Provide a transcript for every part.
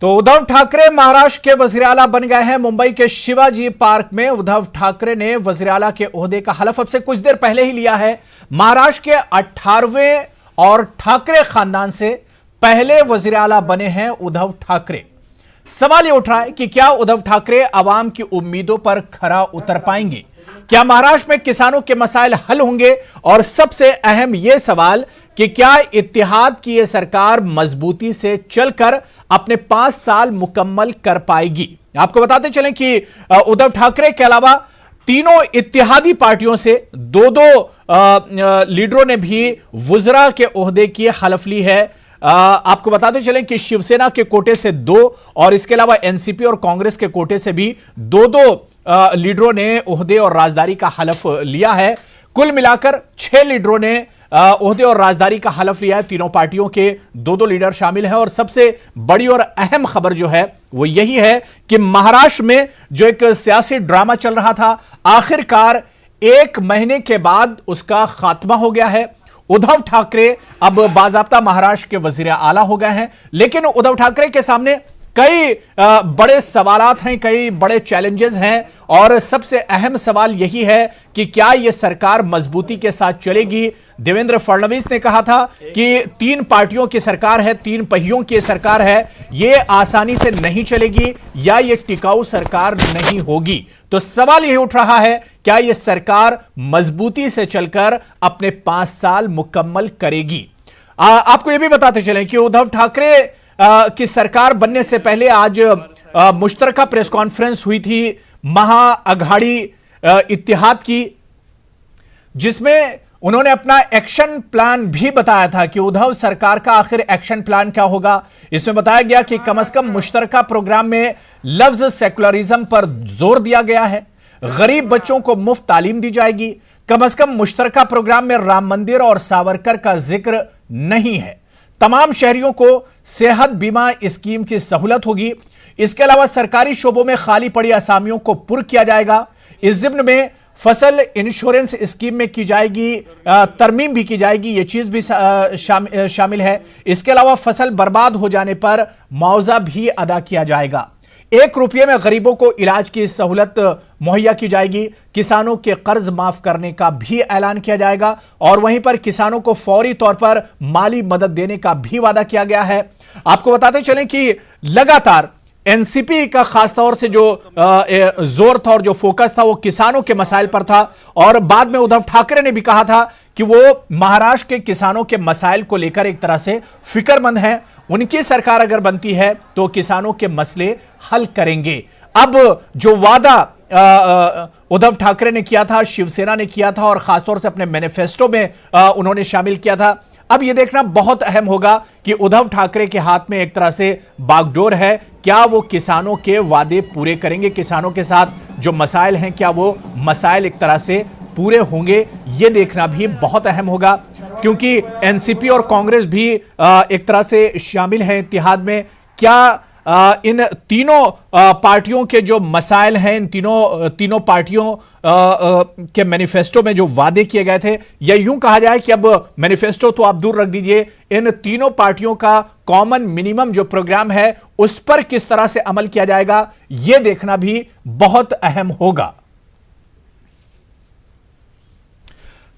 तो उद्धव ठाकरे महाराष्ट्र के वजीर आला बन गए हैं। मुंबई के शिवाजी पार्क में उद्धव ठाकरे ने वजीर आला के ओहदे का हलफ अब से कुछ देर पहले ही लिया है। महाराष्ट्र के 18वें और ठाकरे खानदान से पहले वजीर आला बने हैं उद्धव ठाकरे। सवाल यह उठ रहा है कि क्या उद्धव ठाकरे आवाम की उम्मीदों पर खरा उतर पाएंगे? क्या महाराष्ट्र में किसानों के मसाइल हल होंगे? और सबसे अहम यह सवाल कि क्या इत्तेहाद की यह सरकार मजबूती से चलकर अपने 5 साल मुकम्मल कर पाएगी? आपको बताते चलें कि उद्धव ठाकरे के अलावा तीनों इत्तेहादी पार्टियों से दो लीडरों ने भी वुज़रा के ओहदे की हलफ ली है। आपको बताते चलें कि शिवसेना के कोटे से 2 और इसके अलावा एनसीपी और कांग्रेस के कोटे से भी दो लीडरों ने ओहदे और राजदारी का हलफ लिया है। कुल मिलाकर 6 लीडरों ने ओहदे और राजदारी का हलफ लिया है। तीनों पार्टियों के दो लीडर शामिल हैं और सबसे बड़ी और अहम खबर जो है वो यही है कि महाराष्ट्र में जो एक सियासी ड्रामा चल रहा था, आखिरकार 1 महीने के बाद उसका खात्मा हो गया है। उद्धव ठाकरे अब बाजाब्ता महाराष्ट्र के वजीर आला हो गए हैं, लेकिन उद्धव ठाकरे के सामने कई बड़े सवालात हैं, कई बड़े चैलेंजेस हैं और सबसे अहम सवाल यही है कि क्या यह सरकार मजबूती के साथ चलेगी? देवेंद्र फडणवीस ने कहा था कि 3 पार्टियों की सरकार है, 3 पहियों की सरकार है, यह आसानी से नहीं चलेगी या यह टिकाऊ सरकार नहीं होगी। तो सवाल यही उठ रहा है, क्या यह सरकार मजबूती से चलकर अपने 5 साल मुकम्मल करेगी? आपको यह भी बताते चलें कि उद्धव ठाकरे की सरकार बनने से पहले आज मुश्तरका प्रेस कॉन्फ्रेंस हुई थी महाअघाड़ी इत्तेहाद की, जिसमें उन्होंने अपना एक्शन प्लान भी बताया था कि उद्धव सरकार का आखिर एक्शन प्लान क्या होगा। इसमें बताया गया कि कम से कम मुश्तरका प्रोग्राम में लफ्ज सेकुलरिज्म पर जोर दिया गया है, गरीब बच्चों को मुफ्त तालीम दी जाएगी, कम से कम मुश्तरका प्रोग्राम में राम मंदिर और सावरकर का जिक्र नहीं है, तमाम शहरियों को सेहत बीमा स्कीम की सहूलत होगी, इसके अलावा सरकारी शोबों में खाली पड़ी असामियों को पुर किया जाएगा, इस ज़िम्न में फसल इंश्योरेंस स्कीम में की जाएगी तरमीम भी की जाएगी, यह चीज भी शामिल है। इसके अलावा फसल बर्बाद हो जाने पर मुआवजा भी अदा किया जाएगा, 1 रुपये में गरीबों को इलाज की सहूलत मुहैया की जाएगी, किसानों के कर्ज माफ करने का भी ऐलान किया जाएगा और वहीं पर किसानों को फौरी तौर पर माली मदद देने का भी वादा किया गया है। आपको बताते चलें कि लगातार एनसीपी का खासतौर से जो जोर था और जो फोकस था वो किसानों के मसाइल पर था और बाद में उद्धव ठाकरे ने भी कहा था कि वो महाराष्ट्र के किसानों के मसाइल को लेकर एक तरह से फिक्रमंद हैं, उनकी सरकार अगर बनती है तो किसानों के मसले हल करेंगे। अब जो वादा उद्धव ठाकरे ने किया था, शिवसेना ने किया था और खासतौर से अपने मैनिफेस्टो में उन्होंने शामिल किया था, अब यह देखना बहुत अहम होगा कि उद्धव ठाकरे के हाथ में एक तरह से बागडोर है, क्या वो किसानों के वादे पूरे करेंगे? किसानों के साथ जो मसाइल हैं क्या वो मसाइल एक तरह से पूरे होंगे? ये देखना भी बहुत अहम होगा क्योंकि एनसीपी और कांग्रेस भी एक तरह से शामिल हैं इत्तेहाद में। क्या इन तीनों पार्टियों के जो मसाइल हैं, इन तीनों पार्टियों के मैनिफेस्टो में जो वादे किए गए थे, या यूं कहा जाए कि अब मैनिफेस्टो तो आप दूर रख दीजिए, इन तीनों पार्टियों का कॉमन मिनिमम जो प्रोग्राम है उस पर किस तरह से अमल किया जाएगा, यह देखना भी बहुत अहम होगा।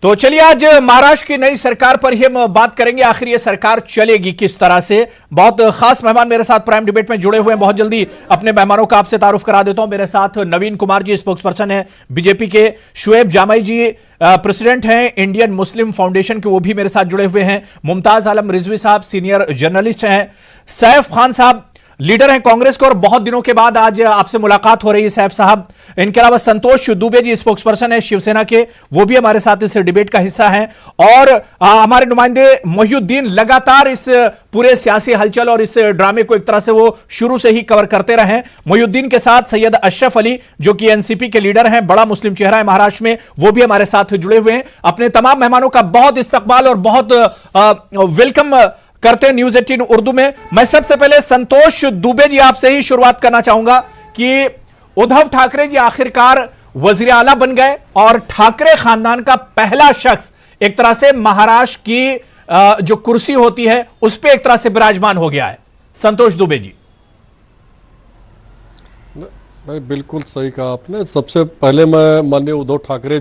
तो चलिए आज महाराष्ट्र की नई सरकार पर ही हम बात करेंगे, आखिर ये सरकार चलेगी किस तरह से। बहुत खास मेहमान मेरे साथ प्राइम डिबेट में जुड़े हुए हैं, बहुत जल्दी अपने मेहमानों का आपसे तारुफ करा देता हूं। मेरे साथ नवीन कुमार जी स्पोक्सपर्सन है बीजेपी के, शुएब जामई जी प्रेसिडेंट हैं इंडियन मुस्लिम फाउंडेशन के, वो भी मेरे साथ जुड़े हुए हैं, मुमताज आलम रिजवी साहब सीनियर जर्नलिस्ट हैं, सैफ खान साहब लीडर हैं कांग्रेस के और बहुत दिनों के बाद आज आपसे मुलाकात हो रही है सैफ साहब। इनके अलावा संतोष दुबे जी स्पोक्सपर्सन है शिवसेना के, वो भी हमारे साथ इस डिबेट का हिस्सा हैं और हमारे नुमाइंदे मोहिउद्दीन लगातार इस पूरे सियासी हलचल और इस ड्रामे को एक तरह से वो शुरू से ही कवर करते रहे हैं। मोहिउद्दीन के साथ सैयद अशरफ अली जो कि एनसीपी के लीडर हैं, बड़ा मुस्लिम चेहरा है महाराष्ट्र में, वो भी हमारे साथ जुड़े हुए हैं। अपने तमाम मेहमानों का बहुत इस्तकबाल और बहुत वेलकम करते हैं न्यूज 18 उर्दू में। मैं सबसे पहले संतोष दुबे जी आपसे ही शुरुआत करना चाहूंगा कि उद्धव ठाकरे जी आखिरकार वजीर आला बन गए और ठाकरे खानदान का पहला शख्स एक तरह से महाराष्ट्र की जो कुर्सी होती है उस पर एक तरह से विराजमान हो गया है। संतोष दुबे जी। नहीं, बिल्कुल सही कहा आपने। सबसे पहले मैं माननीय उद्धव ठाकरे